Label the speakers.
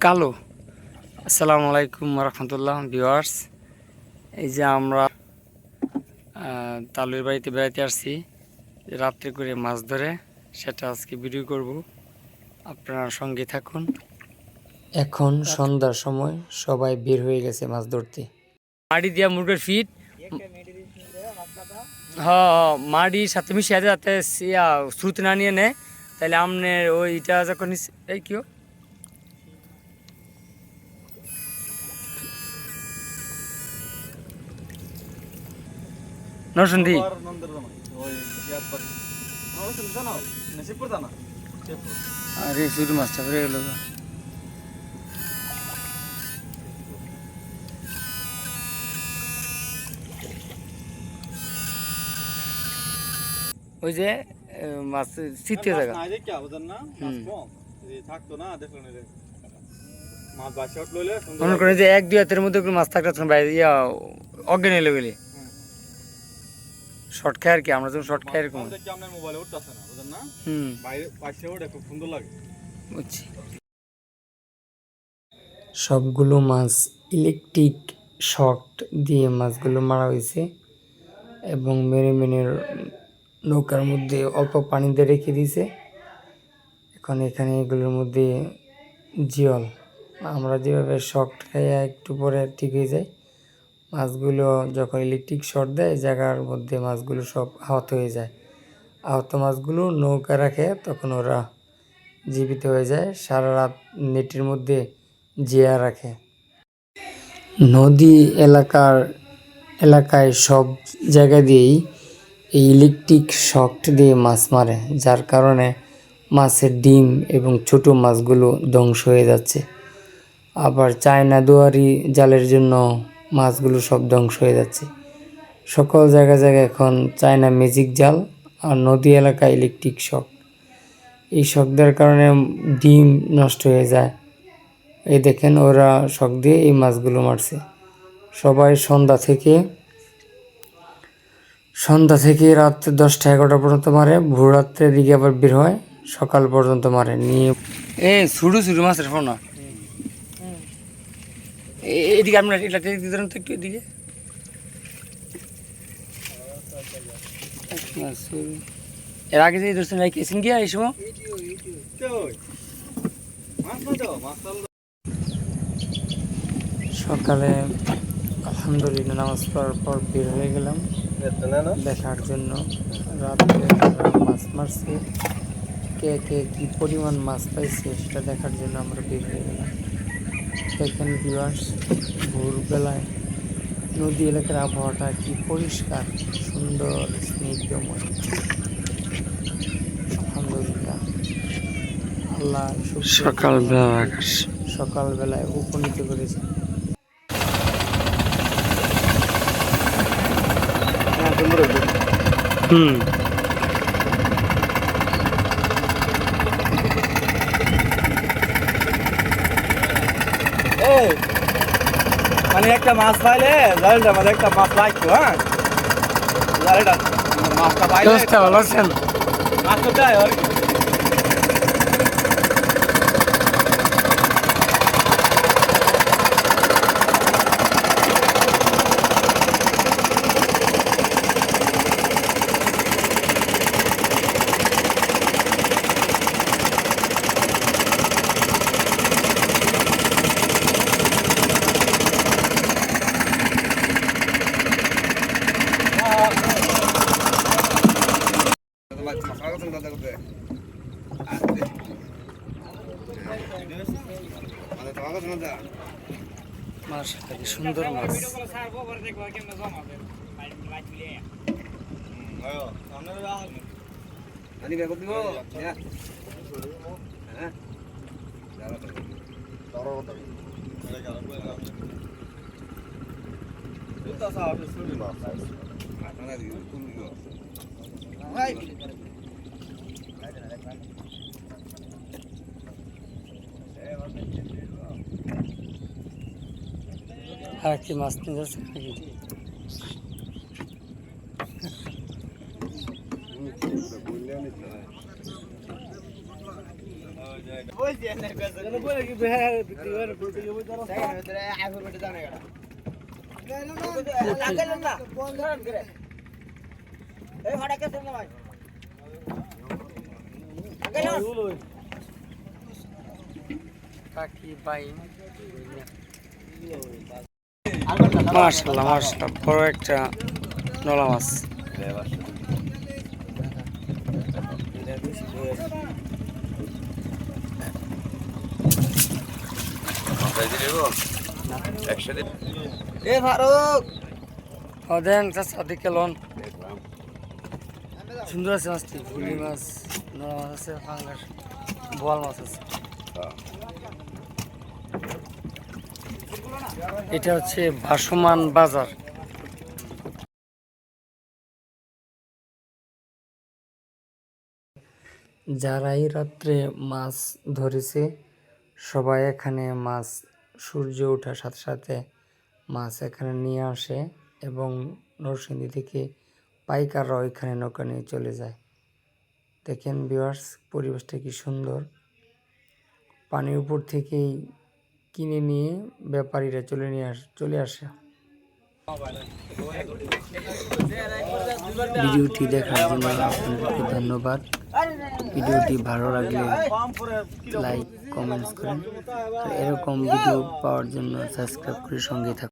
Speaker 1: কালো। আসসালামু আলাইকুম রহমতুল্লাহ ভিউয়ার্স। এই যে আমরা তালুর বাড়িতে বেড়াতে আসছি, রাত্রে করে মাছ ধরে, সেটা আজকে ভিডিও করব, আপনারা সঙ্গে থাকুন। এখন সন্ধ্যার সময় সবাই বের হয়ে গেছে মাছ ধরতে। মাটি দিয়া মুরগের ফিট, হ্যাঁ মাটির সাথে মিশিয়ে যাতে স্রোত না নিয়ে নেয়, তাহলে আপনার ওইটা যখন এই কেউ নরসিংদী আরে শুধু মাছটা পড়ে গেল। ওই যে মাছ শীতের জায়গা মনে করেন যে 1-2 হাতের মধ্যে মাছ থাকলে অজ্ঞান এলে গেলে শর্ট খায় আর কি। আমরা যখন শর্ট খাই এরকম বুঝছি। সবগুলো মাছ ইলেকট্রিক শর্ট দিয়ে মাছগুলো মারা হয়েছে এবং মেরে নৌকার মধ্যে অল্প পানিতে রেখে দিয়েছে। এখন এখানে এগুলোর মধ্যে জিওল, আমরা যেভাবে শর্ট খাই একটু পরে ঠিক হয়ে যায়, মাছগুলো যখন ইলেকট্রিক শর্ট দেয় জায়গার মধ্যে মাছগুলো সব আহত হয়ে যায়। আহত মাছগুলো নৌকা রাখে, তখন ওরা জীবিত হয়ে যায়, সারা রাত নেটের মধ্যে জিয়া রাখে। নদী এলাকায় সব জায়গা দিয়েই এই ইলেকট্রিক শক দিয়ে মাছ মারে, যার কারণে মাছের ডিম এবং ছোট মাছগুলো ধ্বংস হয়ে যাচ্ছে। আবার চায়না দুয়ারি জালের জন্য মাছগুলো সব ধ্বংস হয়ে যাচ্ছে। সকল জায়গায় এখন চায়না ম্যাজিক জাল আর নদী এলাকায় ইলেকট্রিক শক। এই শক দেওয়ার কারণে ডিম নষ্ট হয়ে যায়। এই দেখেন ওরা শক দিয়ে এই মাছগুলো মারছে। সবাই সন্ধ্যা থেকে রাত 10টা-11টা পর্যন্ত মারে, ভোর রাত্রের দিকে আবার বের হয়, সকাল পর্যন্ত মারে নিয়ে। ছোটো মাছের ফোনা এদিকে আপনার এটা ধরেন তো একটু এদিকে। এর আগে যে ধরছেন এসেন গিয়া এই সময় সকালে আলহামদুলিল্লাহ নামাজ পড়ার পর বের হয়ে গেলাম দেখার জন্য রাত্রে মাছ মারছে, কে কি পরিমাণ মাছ পাইছে সেটা দেখার জন্য আমরা বের হয়ে গেলাম। দেখেন ভিউয়ার্স, ভোরবেলায় নদী এলাকার আবহাওয়াটা কি পরিষ্কার, সুন্দর, স্নিগ্ধময়। আলহামদুলিল্লাহ, আল্লাহ সকালবেলায় উপনীত করেছে।
Speaker 2: মানে একটা মাছ পাইলে জালটার মধ্যে একটা মাছ লাগতো, হ্যাঁ জালটা মাছটা পাইলে
Speaker 1: ভালো আছেন
Speaker 2: মাছ তো দেয় আর কি।
Speaker 1: মাশাআল্লাহ, সুন্দর মাছ। আর কি মাছ নিয়ে যাচ্ছে নাকি?
Speaker 2: বলে কি বেহার বিক্রি করে বলতে কি বুঝারো সেকেন্ড ভিতরে আইফোন বেটে দাও না এটা লাগালেন না বন্ধ করে এই ভাড়া কে দেন ভাই
Speaker 1: কাকি ভাই মাশাআল্লাহ মাশাআল্লাহ বড় একটা নলা মাছ
Speaker 2: এ ফারুক
Speaker 1: দেন চাচা দিকে লন সুন্দর আছে মাছটি ফুলি মাছ নলা মাছ আছে ফাঙ্গাস বোয়াল মাছ আছে এটা হচ্ছে ভাসমান বাজার যারাই রাত্রে মাছ ধরেছে সবাই এখানে মাছ সূর্য ওঠার সাথে সাথে মাছ এখানে নিয়ে আসে এবং নরসিংদী থেকে পাইকাররাও এখানে নৌকা নিয়ে চলে যায় দেখেন ভিউয়ার্স পরিবেশটা কি সুন্দর পানির উপর থেকেই কিনে নিয়ে ব্যাপারীরা চলে আসে ভিডিওটি দেখার জন্য আপনাদেরকে ধন্যবাদ ভিডিওটি ভালো লাগলে লাইক কমেন্টস করেন আর এরকম ভিডিও পাওয়ার জন্য সাবস্ক্রাইব করে সঙ্গে থাকুন।